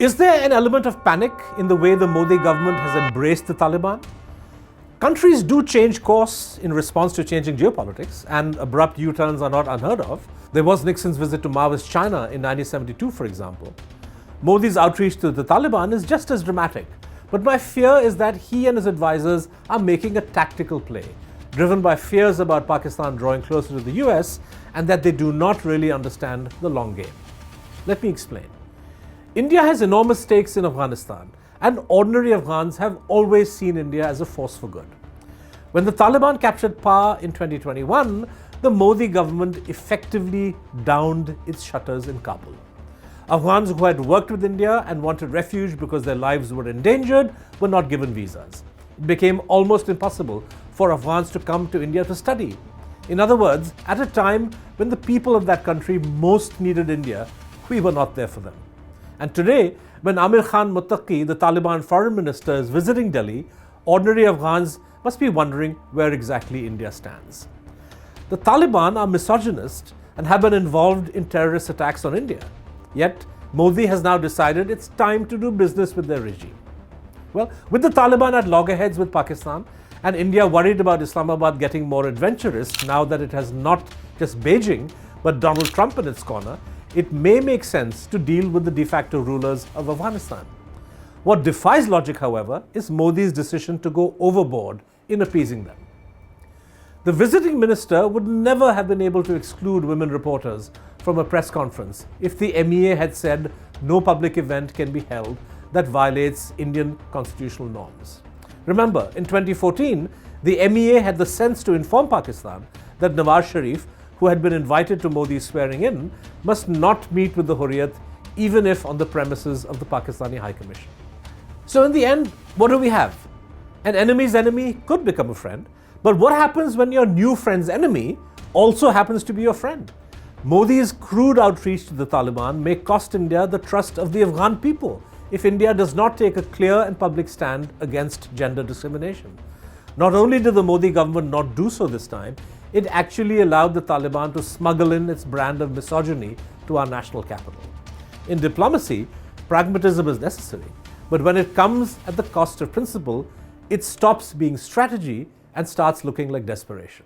Is there an element of panic in the way the Modi government has embraced the Taliban? Countries do change course in response to changing geopolitics, and abrupt U-turns are not unheard of. There was Nixon's visit to Maoist China in 1972, for example. Modi's outreach to the Taliban is just as dramatic, but my fear is that he and his advisors are making a tactical play, driven by fears about Pakistan drawing closer to the US and that they do not really understand the long game. Let me explain. India has enormous stakes in Afghanistan, and ordinary Afghans have always seen India as a force for good. When the Taliban captured power in 2021, the Modi government effectively downed its shutters in Kabul. Afghans who had worked with India and wanted refuge because their lives were endangered were not given visas. It became almost impossible for Afghans to come to India to study. In other words, at a time when the people of that country most needed India, we were not there for them. And today, when Amir Khan Muttaqi, the Taliban foreign minister, is visiting Delhi, ordinary Afghans must be wondering where exactly India stands. The Taliban are misogynist and have been involved in terrorist attacks on India. Yet, Modi has now decided it's time to do business with their regime. Well, with the Taliban at loggerheads with Pakistan, and India worried about Islamabad getting more adventurous now that it has not just Beijing, but Donald Trump in its corner, it may make sense to deal with the de facto rulers of Afghanistan. What defies logic, however, is Modi's decision to go overboard in appeasing them. The visiting minister would never have been able to exclude women reporters from a press conference if the MEA had said no public event can be held that violates Indian constitutional norms. Remember, in 2014, the MEA had the sense to inform Pakistan that Nawaz Sharif, who had been invited to Modi's swearing in, must not meet with the Hurriyat, even if on the premises of the Pakistani High Commission. So in the end, what do we have? An enemy's enemy could become a friend, but what happens when your new friend's enemy also happens to be your friend? Modi's crude outreach to the Taliban may cost India the trust of the Afghan people if India does not take a clear and public stand against gender discrimination. Not only did the Modi government not do so this time, it actually allowed the Taliban to smuggle in its brand of misogyny to our national capital. In diplomacy, pragmatism is necessary, but when it comes at the cost of principle, it stops being strategy and starts looking like desperation.